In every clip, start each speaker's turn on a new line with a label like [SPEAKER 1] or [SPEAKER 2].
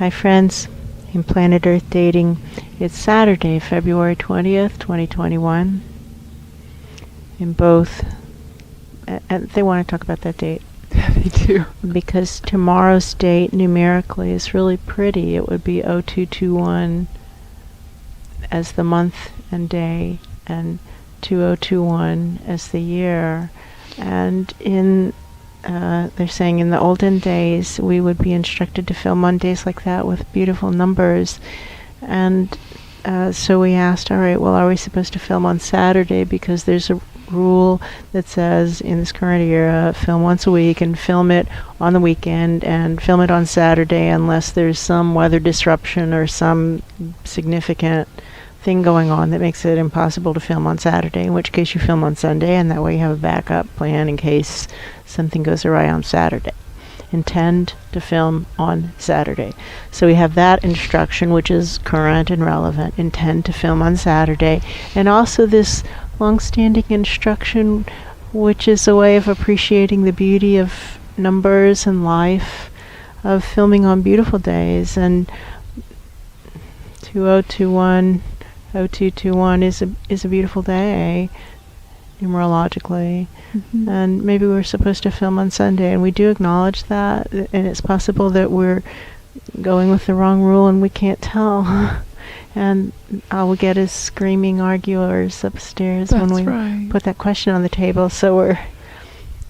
[SPEAKER 1] Hi friends, in Planet Earth Dating, it's Saturday, February 20th, 2021. In both, and they want to talk about that date.
[SPEAKER 2] Yeah, they do.
[SPEAKER 1] Because tomorrow's date numerically is really pretty. It would be 0221 as the month and day, and 2021 as the year. And they're saying in the olden days we would be instructed to film on days like that with beautiful numbers. And so we asked, all right, well, are we supposed to film on Saturday? Because there's a rule that says in this current era, film once a week and film it on the weekend and film it on Saturday unless there's some weather disruption or some significant thing going on that makes it impossible to film on Saturday, in which case you film on Sunday, and that way you have a backup plan in case something goes awry on Saturday. Intend to film on Saturday. So we have that instruction, which is current and relevant. Intend to film on Saturday. And also this long-standing instruction, which is a way of appreciating the beauty of numbers and life, of filming on beautiful days. And 2021 0221 is a beautiful day numerologically.
[SPEAKER 2] Mm-hmm.
[SPEAKER 1] And maybe we're supposed to film on Sunday, and we do acknowledge that, and it's possible that we're going with the wrong rule and we can't tell. And all we get is screaming arguers upstairs.
[SPEAKER 2] That's
[SPEAKER 1] when we
[SPEAKER 2] right.
[SPEAKER 1] put that question on the table. So we're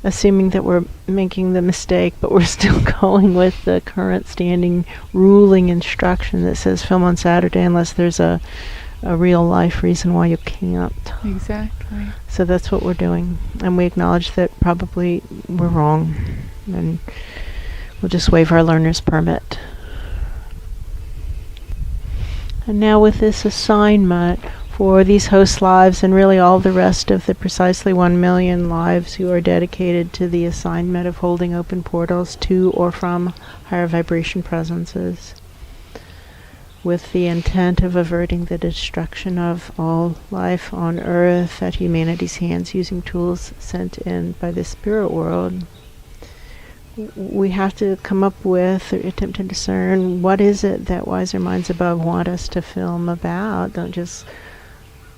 [SPEAKER 1] assuming that we're making the mistake, but we're still going with the current standing ruling instruction that says film on Saturday unless there's a real life reason why you can't.
[SPEAKER 2] Exactly.
[SPEAKER 1] So that's what we're doing. And we acknowledge that probably we're wrong. And we'll just waive our learner's permit. And now with this assignment for these host lives and really all the rest of the precisely 1 million lives who are dedicated to the assignment of holding open portals to or from higher vibration presences, with the intent of averting the destruction of all life on Earth at humanity's hands using tools sent in by the spirit world. We have to come up with or attempt to discern what is it that wiser minds above want us to film about. Don't just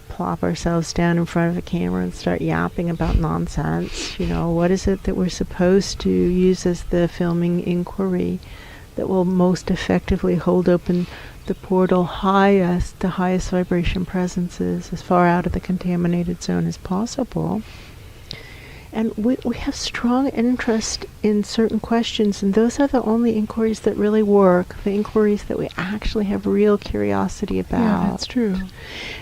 [SPEAKER 1] plop ourselves down in front of a camera and start yapping about nonsense. You know, what is it that we're supposed to use as the filming inquiry that will most effectively hold open the portal to highest vibration presences as far out of the contaminated zone as possible. And we have strong interest in certain questions, and those are the only inquiries that really work, the inquiries that we actually have real curiosity about.
[SPEAKER 2] Yeah, that's true.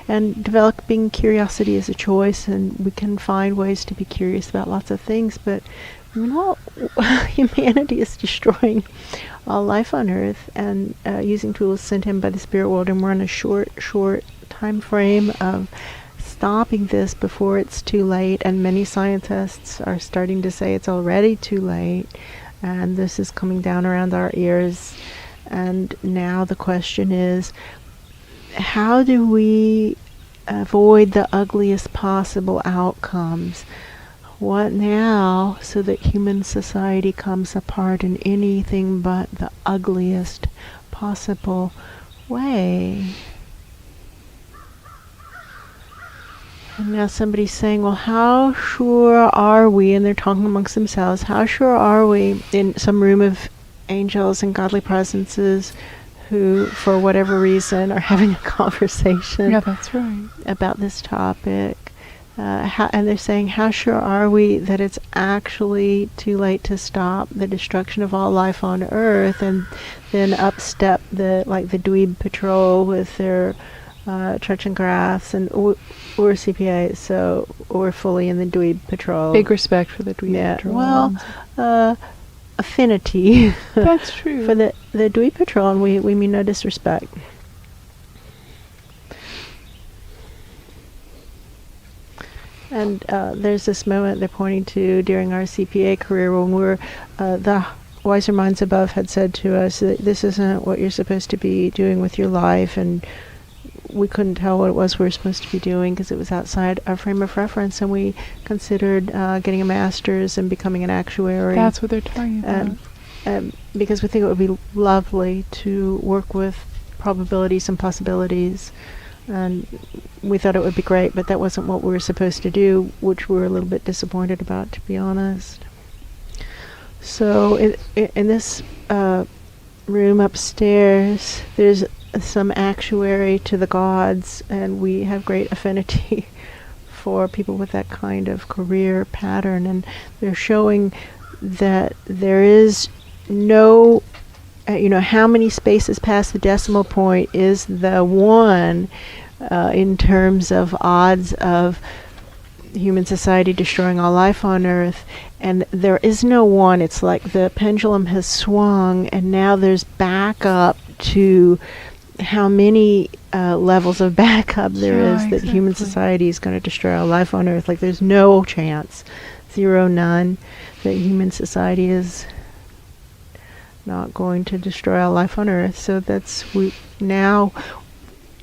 [SPEAKER 1] And developing curiosity is a choice, and we can find ways to be curious about lots of things, but humanity is destroying all life on Earth and using tools sent in by the spirit world, and we're on a short time frame of stopping this before it's too late. And many scientists are starting to say it's already too late, and this is coming down around our ears. And now the question is, how do we avoid the ugliest possible outcomes? What now, so that human society comes apart in anything but the ugliest possible way? And now somebody's saying, well, how sure are we, and they're talking amongst themselves, how sure are we in some room of angels and godly presences who, for whatever reason, are having a conversation
[SPEAKER 2] Yeah, that's right.
[SPEAKER 1] about this topic? And they're saying, how sure are we that it's actually too late to stop the destruction of all life on Earth? And then up step the Dweeb Patrol with their Church and Grass, and we're CPA, so we're fully in the Dweeb Patrol.
[SPEAKER 2] Big respect for the Dweeb Patrol.
[SPEAKER 1] Well, affinity.
[SPEAKER 2] That's true.
[SPEAKER 1] For the Dweeb Patrol, and we mean no disrespect. And there's this moment they're pointing to during our CPA career when the wiser minds above had said to us that this isn't what you're supposed to be doing with your life, and we couldn't tell what it was we were supposed to be doing because it was outside our frame of reference, and we considered getting a master's and becoming an actuary.
[SPEAKER 2] That's what they're talking about.
[SPEAKER 1] because we think it would be lovely to work with probabilities and possibilities. And we thought it would be great, but that wasn't what we were supposed to do, which we were a little bit disappointed about, to be honest. So in this room upstairs, there's some actuary to the gods, and we have great affinity for people with that kind of career pattern, and they're showing that there is no, how many spaces past the decimal point is the one in terms of odds of human society destroying all life on Earth, and there is no one. It's like the pendulum has swung, and now there's backup to how many levels of backup there is that human society is going to destroy all life on Earth. Like there's no chance, 0, none, that human society is not going to destroy all life on Earth. So now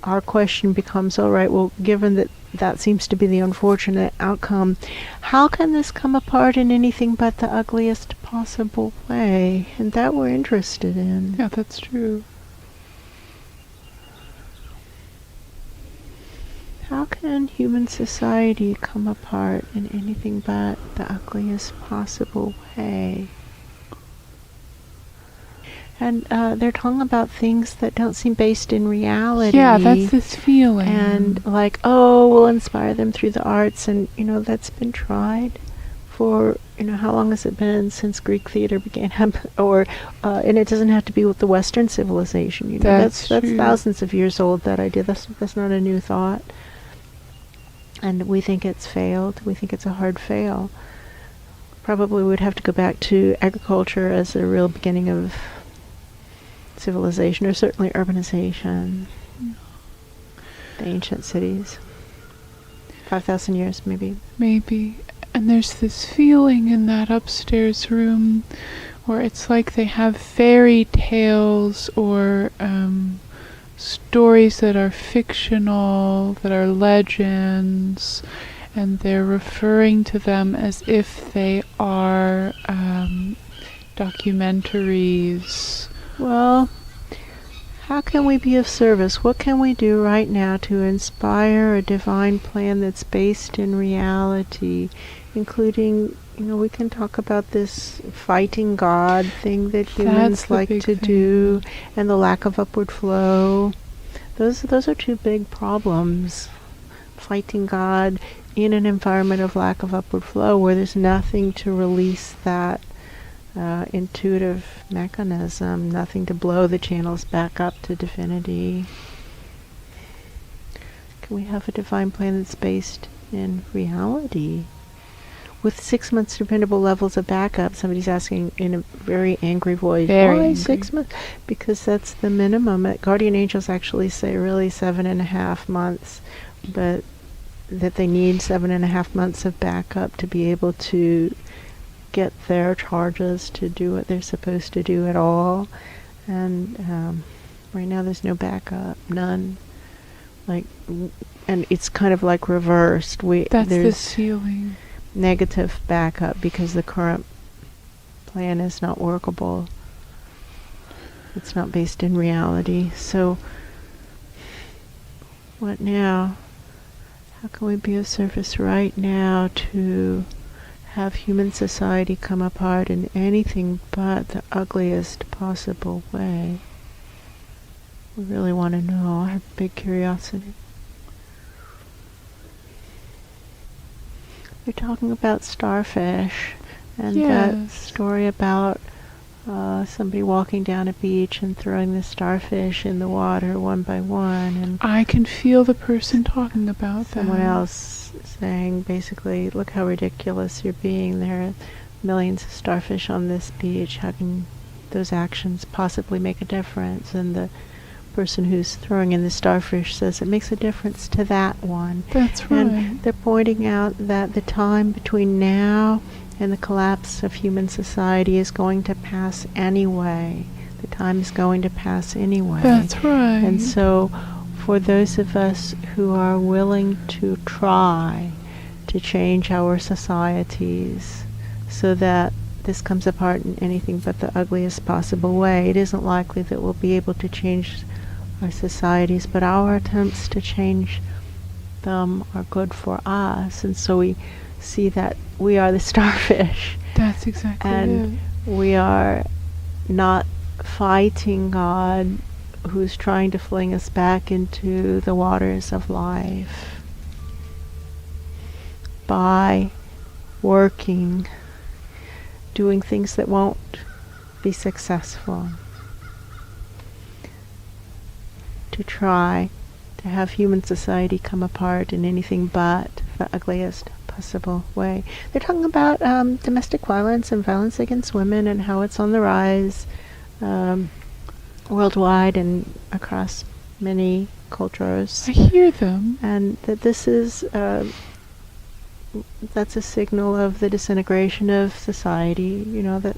[SPEAKER 1] our question becomes, all right, well, given that that seems to be the unfortunate outcome, how can this come apart in anything but the ugliest possible way? And that we're interested in.
[SPEAKER 2] Yeah, that's true.
[SPEAKER 1] How can human society come apart in anything but the ugliest possible way? And they're talking about things that don't seem based in reality.
[SPEAKER 2] Yeah, that's this feeling.
[SPEAKER 1] And like, oh, we'll inspire them through the arts. And, that's been tried for, how long has it been since Greek theater began? And it doesn't have to be with the Western civilization. That's thousands of years old, that idea. That's not a new thought. And we think it's failed. We think it's a hard fail. Probably would have to go back to agriculture as the real beginning of civilization, or certainly urbanization. The ancient cities. 5,000 years, maybe.
[SPEAKER 2] Maybe. And there's this feeling in that upstairs room where it's like they have fairy tales or stories that are fictional, that are legends, and they're referring to them as if they are documentaries.
[SPEAKER 1] Well, how can we be of service? What can we do right now to inspire a divine plan that's based in reality, including, we can talk about this fighting God thing that humans like to do, and the lack of upward flow. Those are two big problems. Fighting God in an environment of lack of upward flow, where there's nothing to release that intuitive mechanism, nothing to blow the channels back up to divinity. Can we have a divine plan that's based in reality? With 6 months dependable levels of backup, somebody's asking in a very angry voice, why 6 months? Because that's the minimum. Guardian angels actually say really 7.5 months, but that they need 7.5 months of backup to be able to get their charges to do what they're supposed to do at all. And right now there's no backup, none. And it's kind of like reversed.
[SPEAKER 2] That's the ceiling.
[SPEAKER 1] Negative backup because the current plan is not workable. It's not based in reality. So what now? How can we be of service right now to have human society come apart in anything but the ugliest possible way? We really want to know. I have big curiosity. We're talking about Starfish, and that story about somebody walking down a beach and throwing the starfish in the water one by one, and
[SPEAKER 2] I can feel the person talking about that.
[SPEAKER 1] Someone else saying basically, look how ridiculous you're being. There are millions of starfish on this beach. How can those actions possibly make a difference? And the person who's throwing in the starfish says it makes a difference to that one.
[SPEAKER 2] That's right.
[SPEAKER 1] And they're pointing out that the time between now and the collapse of human society is going to pass anyway. The time is going to pass anyway.
[SPEAKER 2] That's right.
[SPEAKER 1] And so for those of us who are willing to try to change our societies so that this comes apart in anything but the ugliest possible way. It isn't likely that we'll be able to change our societies, but our attempts to change them are good for us. And so we see that we are the starfish.
[SPEAKER 2] That's exactly
[SPEAKER 1] and
[SPEAKER 2] it.
[SPEAKER 1] we are not fighting God, who's trying to fling us back into the waters of life by working, doing things that won't be successful, to try to have human society come apart in anything but the ugliest possible way. They're talking about domestic violence and violence against women and how it's on the rise worldwide and across many cultures.
[SPEAKER 2] I hear them.
[SPEAKER 1] And that this is that's a signal of the disintegration of society. You know, that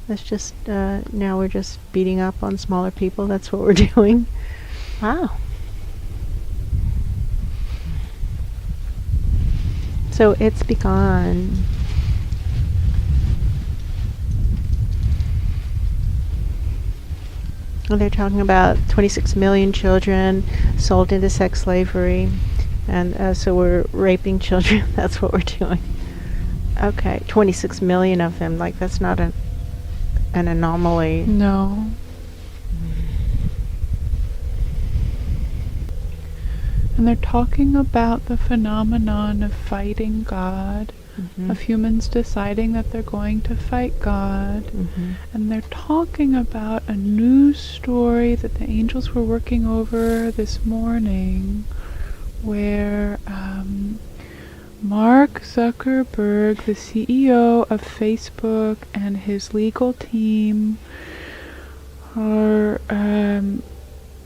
[SPEAKER 1] that's just now we're just beating up on smaller people. That's what we're doing. Wow. So it's begun. Well, they're talking about 26 million children sold into sex slavery. And so we're raping children. That's what we're doing. Okay, 26 million of them. Like, that's not an anomaly.
[SPEAKER 2] No. And they're talking about the phenomenon of fighting God, of humans deciding that they're going to fight God. And they're talking about a news story that the angels were working over this morning, where Mark Zuckerberg, the CEO of Facebook, and his legal team are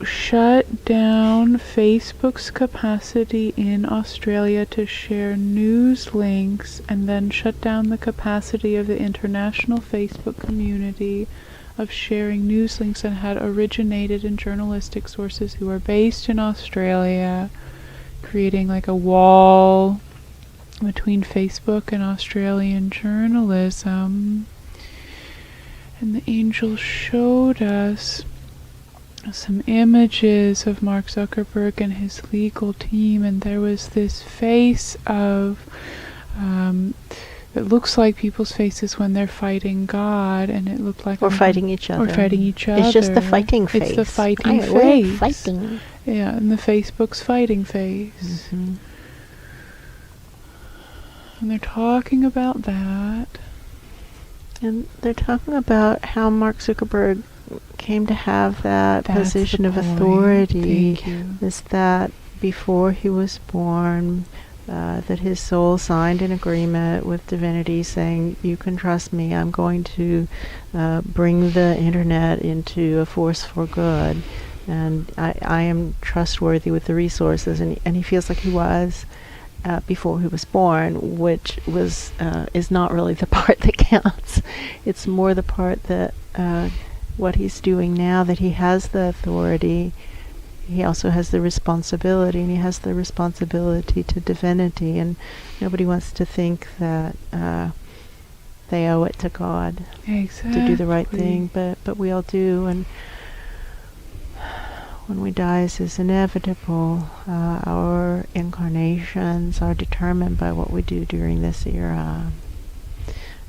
[SPEAKER 2] shut down Facebook's capacity in Australia to share news links, and then shut down the capacity of the international Facebook community of sharing news links that had originated in journalistic sources who are based in Australia, creating like a wall between Facebook and Australian journalism. And the angel showed us some images of Mark Zuckerberg and his legal team, and there was this face of it looks like people's faces when they're fighting God, and it looked like
[SPEAKER 1] or fighting each other.
[SPEAKER 2] Or fighting each other.
[SPEAKER 1] It's just the fighting face.
[SPEAKER 2] It's the fighting face.
[SPEAKER 1] Fighting.
[SPEAKER 2] Yeah, and the Facebook's fighting face.
[SPEAKER 1] Mm-hmm.
[SPEAKER 2] And they're talking about that.
[SPEAKER 1] And they're talking about how Mark Zuckerberg came to have that position of authority.
[SPEAKER 2] Thank you.
[SPEAKER 1] Is that before he was born, that his soul signed an agreement with divinity saying, you can trust me, I'm going to bring the internet into a force for good, and I am trustworthy with the resources, and he feels like he was before he was born, which was is not really the part that counts. It's more the part that what he's doing now, that he has the authority, he also has the responsibility, and he has the responsibility to divinity, and nobody wants to think that they owe it to God to do the right thing, but we all do, and when we die, this is inevitable. Our incarnations are determined by what we do during this era.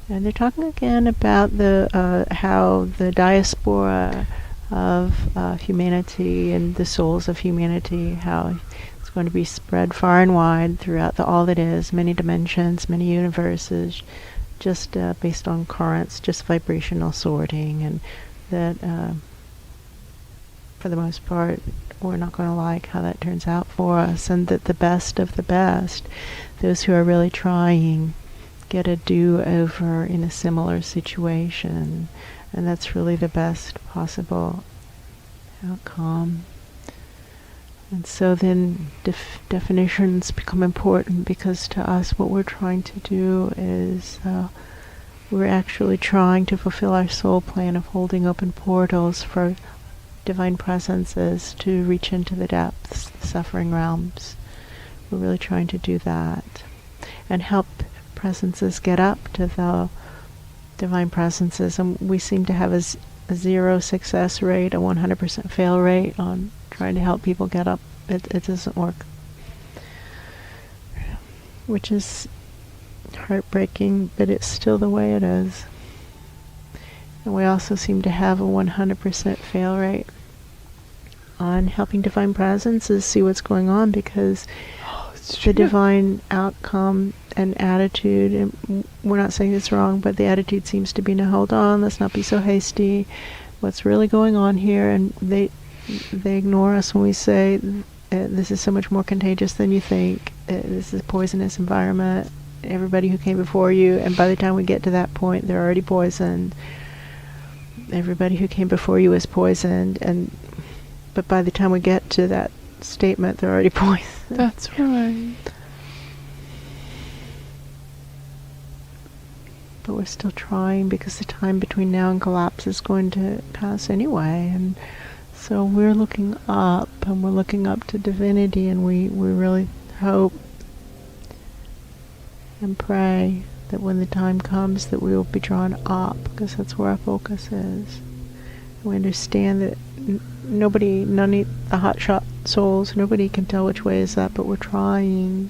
[SPEAKER 1] And they're talking again about the how the diaspora of humanity and the souls of humanity, how it's going to be spread far and wide throughout all that is, many dimensions, many universes, just based on currents, just vibrational sorting, and that for the most part we're not going to like how that turns out for us, and that the best of the best, those who are really trying, get a do-over in a similar situation, and that's really the best possible outcome. And so then definitions become important, because to us what we're trying to do is we're actually trying to fulfill our soul plan of holding open portals for divine presences to reach into the depths, the suffering realms. We're really trying to do that and help presences get up to divine presences, and we seem to have a 0 success rate, a 100% fail rate on trying to help people get up. It doesn't work, which is heartbreaking, but it's still the way it is. And we also seem to have a 100% fail rate on helping divine presences see what's going on, because the divine outcome and attitude, and we're not saying it's wrong, but the attitude seems to be, no, hold on, let's not be so hasty. What's really going on here? And they ignore us when we say, this is so much more contagious than you think. This is a poisonous environment. Everybody who came before you, and by the time we get to that point, they're already poisoned. Everybody who came before you is poisoned, but by the time we get to that statement, they're already poisoned.
[SPEAKER 2] That's right.
[SPEAKER 1] But we're still trying, because the time between now and collapse is going to pass anyway, and so we're looking up, and we're looking up to divinity, and we really hope and pray that when the time comes that we will be drawn up, because that's where our focus is. We understand that none of the hotshot souls, nobody can tell which way is up, but we're trying.